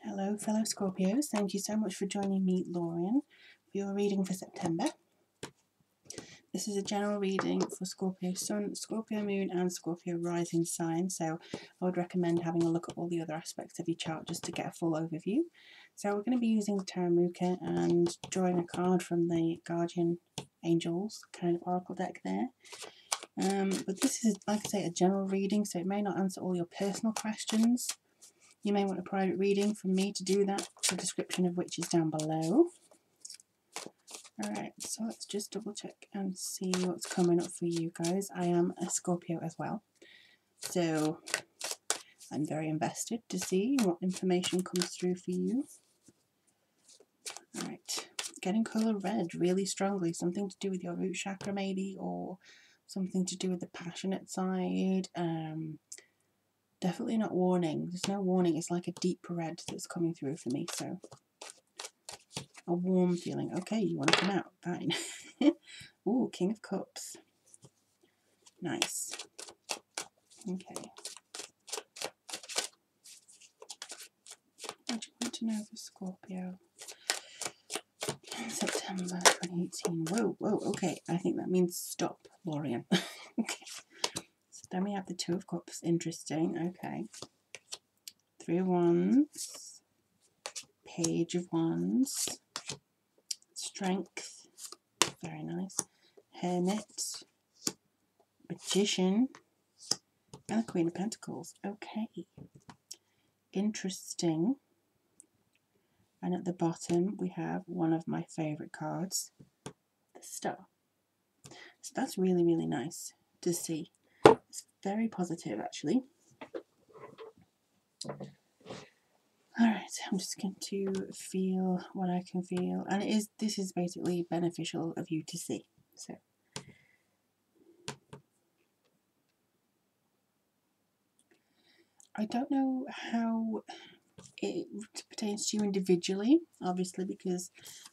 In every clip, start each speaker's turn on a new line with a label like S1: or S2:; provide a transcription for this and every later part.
S1: Hello fellow Scorpios, thank you so much for joining me, Lorian, for your reading for September. This is a general reading for Scorpio Sun, Scorpio Moon and Scorpio Rising sign, so I would recommend having a look at all the other aspects of your chart just to get a full overview. So we're going to be using the Taramuka and drawing a card from the Guardian Angels kind of oracle deck there. But this is, like I say, a general reading, so it may not answer all your personal questions. You may want a private reading from me to do that, the description of which is down below. Alright, so let's just double check and see what's coming up for you guys. I am a Scorpio as well, so I'm very invested to see what information comes through for you. Alright, getting colour red really strongly, something to do with your root chakra maybe, or something to do with the passionate side. Definitely not warning. There's no warning. It's like a deep red that's coming through for me. So a warm feeling. Okay, you want to come out. Fine. Ooh, King of Cups. Nice. Okay. What do you want to know for Scorpio? September 2018. Whoa, whoa, okay. I think that means stop, Lorian. Okay. Then we have the Two of Cups. Interesting. Okay. Three of Wands. Page of Wands. Strength. Very nice. Hermit. Magician. And the Queen of Pentacles. Okay. Interesting. And at the bottom we have one of my favourite cards. The Star. So that's really, really nice to see. It's very positive, actually. Alright, I'm just going to feel what I can feel. And this is basically beneficial of you to see. So I don't know how it pertains to you individually, obviously, because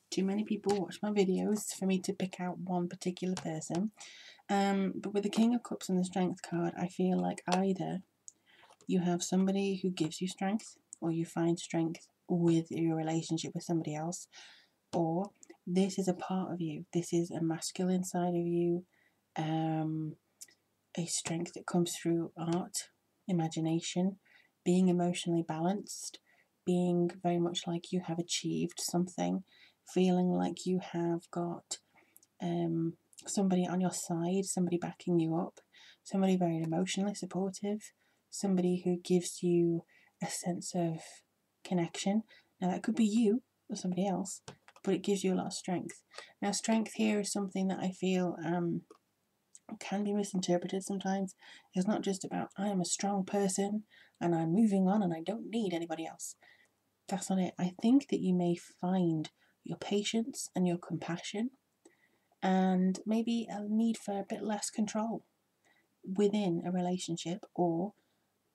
S1: too many people watch my videos for me to pick out one particular person. But with the King of Cups and the Strength card, I feel like either you have somebody who gives you strength, or you find strength with your relationship with somebody else, or this is a part of you. This is a masculine side of you, a strength that comes through art, imagination, being emotionally balanced, being very much like you have achieved something, feeling like you have got somebody on your side, somebody backing you up, somebody very emotionally supportive, somebody who gives you a sense of connection. Now that could be you or somebody else, but it gives you a lot of strength. Now strength here is something that I feel can be misinterpreted sometimes. It's not just about I am a strong person and I'm moving on and I don't need anybody else. That's not it. I think that you may find your patience and your compassion and maybe a need for a bit less control within a relationship, or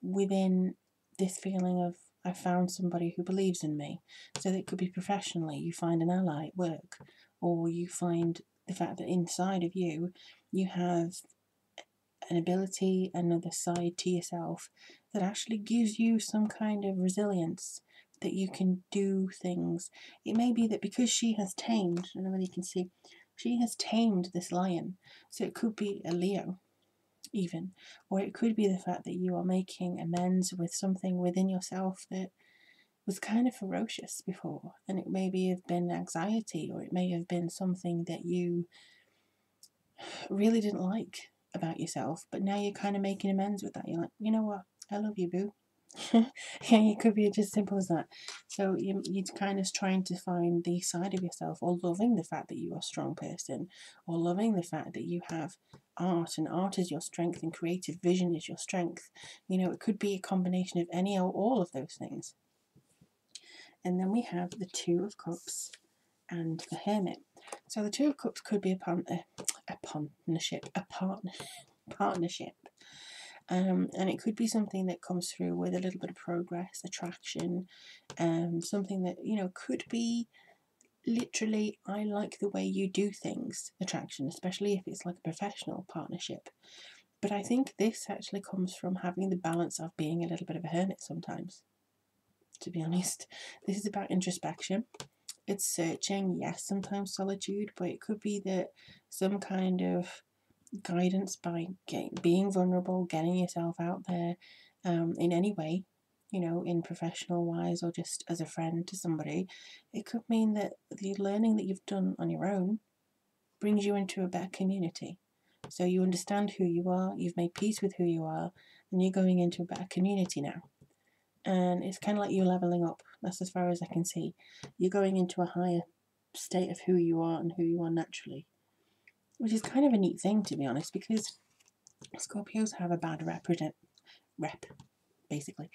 S1: within this feeling of I found somebody who believes in me. So that it could be professionally, you find an ally at work, or you find the fact that inside of you, you have an ability, another side to yourself that actually gives you some kind of resilience, that you can do things. It may be that because she has tamed, I don't know whether you can see, she has tamed this lion. So it could be a Leo even, or it could be the fact that you are making amends with something within yourself that was kind of ferocious before, and it maybe have been anxiety, or it may have been something that you really didn't like about yourself, but now you're kind of making amends with that. You're like, you know what, I love you, boo. Yeah, it could be just simple as that. So you're kind of trying to find the side of yourself, or loving the fact that you are a strong person, or loving the fact that you have art, and art is your strength, and creative vision is your strength. You know, it could be a combination of any or all of those things. And then we have the Two of Cups and the Hermit. So the Two of Cups could be a partnership. And it could be something that comes through with a little bit of progress, attraction, something that, you know, could be literally, I like the way you do things, attraction, especially if it's like a professional partnership. But I think this actually comes from having the balance of being a little bit of a hermit sometimes. to be honest. This is about introspection. It's searching, yes, sometimes solitude, but it could be that some kind of guidance by being vulnerable, getting yourself out there in any way, you know, in professional wise or just as a friend to somebody. It could mean that the learning that you've done on your own brings you into a better community. So you understand who you are, you've made peace with who you are, and you're going into a better community now. And it's kind of like you're leveling up. That's as far as I can see. You're going into a higher state of who you are and who you are naturally, which is kind of a neat thing, to be honest, because Scorpios have a bad rep, basically.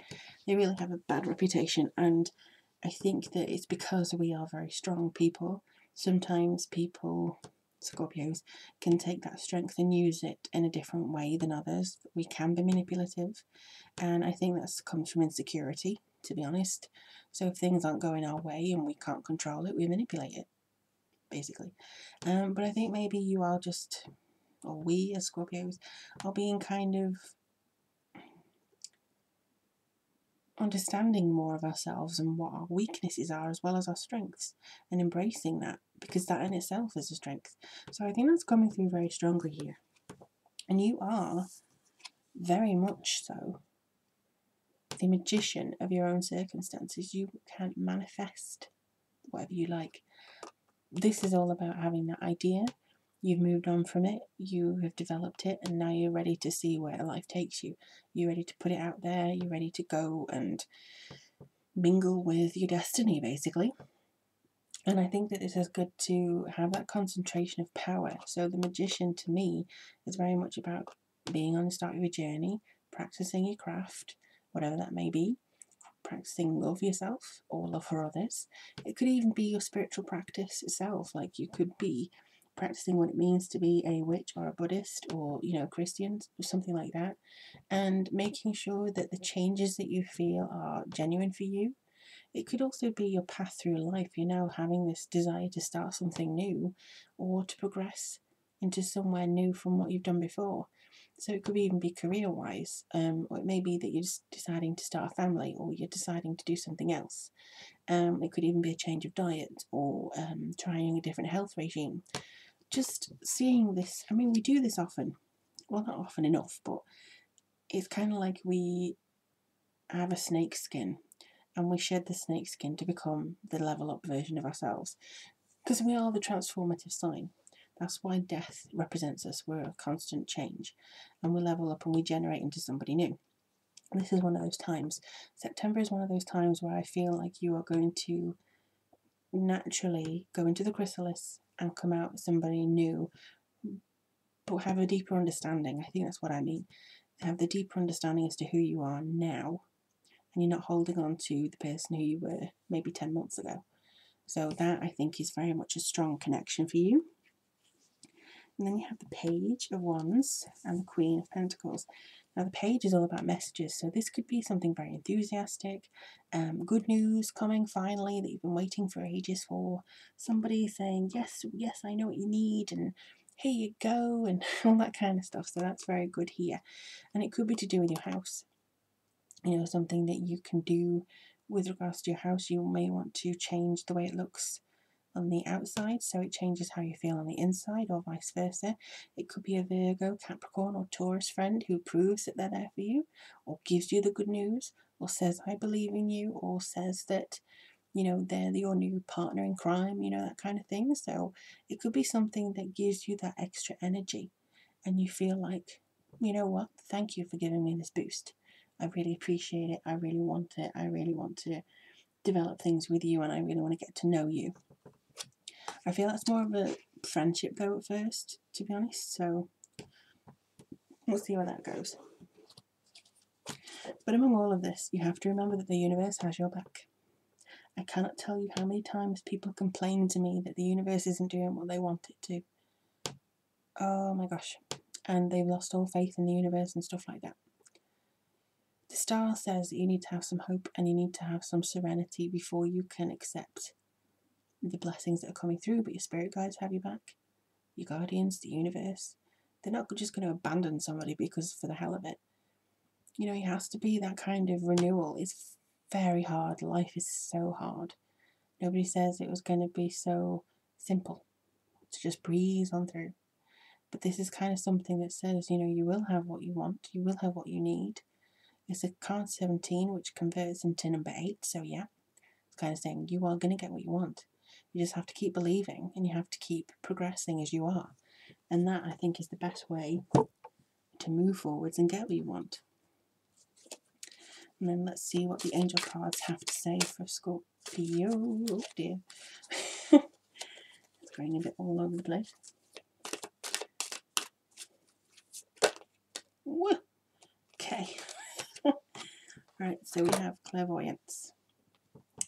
S1: They really have a bad reputation, and I think that it's because we are very strong people. Sometimes people, Scorpios, can take that strength and use it in a different way than others. We can be manipulative, and I think that comes from insecurity, to be honest. So if things aren't going our way and we can't control it, we manipulate it, basically. But I think maybe you are just, or we as Scorpios, are being kind of understanding more of ourselves and what our weaknesses are as well as our strengths, and embracing that, because that in itself is a strength. So I think that's coming through very strongly here. And you are very much so the magician of your own circumstances. You can manifest whatever you like. This is all about having that idea. You've moved on from it, you have developed it, and now you're ready to see where life takes you. You're ready to put it out there, you're ready to go and mingle with your destiny, basically. And I think that it is good to have that concentration of power. So the magician, to me, is very much about being on the start of your journey, practicing your craft, whatever that may be, practicing love yourself or love for others. It could even be your spiritual practice itself. Like you could be practicing what it means to be a witch or a Buddhist or, you know, Christian or something like that, and making sure that the changes that you feel are genuine for you. It could also be your path through life. You're now having this desire to start something new or to progress into somewhere new from what you've done before. So it could even be career wise, or it may be that you're just deciding to start a family or you're deciding to do something else. It could even be a change of diet or trying a different health regime. Just seeing this, I mean, we do this often. Well, not often enough, but it's kind of like we have a snake skin and we shed the snake skin to become the level up version of ourselves. Because we are the transformative sign. That's why death represents us. We're a constant change. And we level up and we generate into somebody new. And this is one of those times. September is one of those times where I feel like you are going to naturally go into the chrysalis and come out somebody new, but have a deeper understanding. I think that's what I mean. Have the deeper understanding as to who you are now, and you're not holding on to the person who you were maybe 10 months ago. So that, I think, is very much a strong connection for you. And then you have the Page of Wands and the Queen of Pentacles. Now the Page is all about messages, so this could be something very enthusiastic, good news coming finally that you've been waiting for ages for. Somebody saying, yes, yes, I know what you need, and here you go, and all that kind of stuff. So that's very good here. And it could be to do with your house. You know, something that you can do with regards to your house. You may want to change the way it looks on the outside so it changes how you feel on the inside, or vice versa. It could be a Virgo, Capricorn or Taurus friend who proves that they're there for you, or gives you the good news, or says I believe in you, or says that, you know, they're your new partner in crime, you know, that kind of thing. So it could be something that gives you that extra energy and you feel like, you know what, thank you for giving me this boost. I really appreciate it. I really want it. I really want to develop things with you, and I really want to get to know you. I feel that's more of a friendship though at first, to be honest, so we'll see where that goes. But among all of this, you have to remember that the universe has your back. I cannot tell you how many times people complain to me that the universe isn't doing what they want it to. Oh my gosh. And they've lost all faith in the universe and stuff like that. The star says that you need to have some hope and you need to have some serenity before you can accept the blessings that are coming through. But your spirit guides have your back, your guardians, the universe. They're not just going to abandon somebody because for the hell of it. You know, it has to be that kind of renewal. It's very hard. Life is so hard. Nobody says it was going to be so simple to just breeze on through. But this is kind of something that says, you know, you will have what you want, you will have what you need. It's a card 17, which converts into number 8. So yeah, it's kind of saying you are going to get what you want. You just have to keep believing, and you have to keep progressing as you are. And that, I think, is the best way to move forwards and get what you want. And then let's see what the angel cards have to say for Scorpio. Oh dear. It's going a bit all over the place. Woo. Okay. Right, so we have clairvoyance.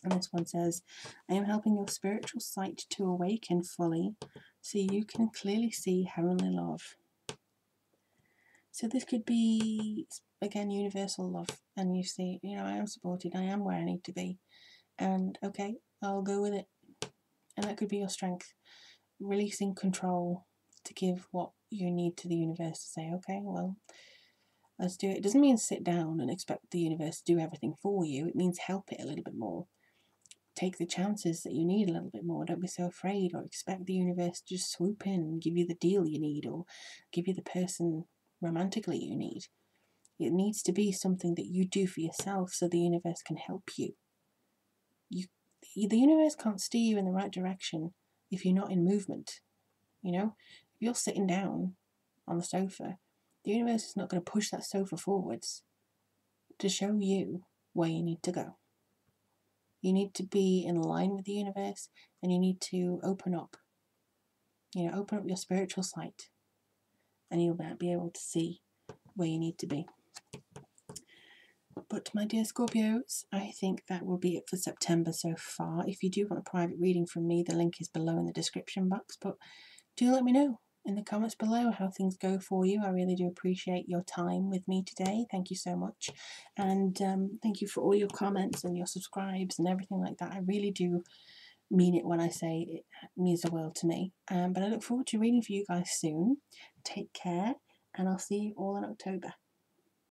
S1: And this one says, I am helping your spiritual sight to awaken fully so you can clearly see heavenly love. So this could be, again, universal love. And you see, you know, I am supported, I am where I need to be. And okay, I'll go with it. And that could be your strength. Releasing control to give what you need to the universe to say, okay, well, let's do it. It doesn't mean sit down and expect the universe to do everything for you. It means help it a little bit more. Take the chances that you need a little bit more. Don't be so afraid or expect the universe to just swoop in and give you the deal you need or give you the person romantically you need. It needs to be something that you do for yourself so the universe can help you. The universe can't steer you in the right direction if you're not in movement. You know, if you're sitting down on the sofa, the universe is not going to push that sofa forwards to show you where you need to go. You need to be in line with the universe, and you need to open up. You know, open up your spiritual sight, and you'll be able to see where you need to be. But my dear Scorpios, I think that will be it for September so far. If you do want a private reading from me, the link is below in the description box. But do let me know in the comments below how things go for you. I really do appreciate your time with me today. Thank you so much. And thank you for all your comments and your subscribes and everything like that. I really do mean it when I say it means the world to me. But I look forward to reading for you guys soon. Take care, and I'll see you all in October.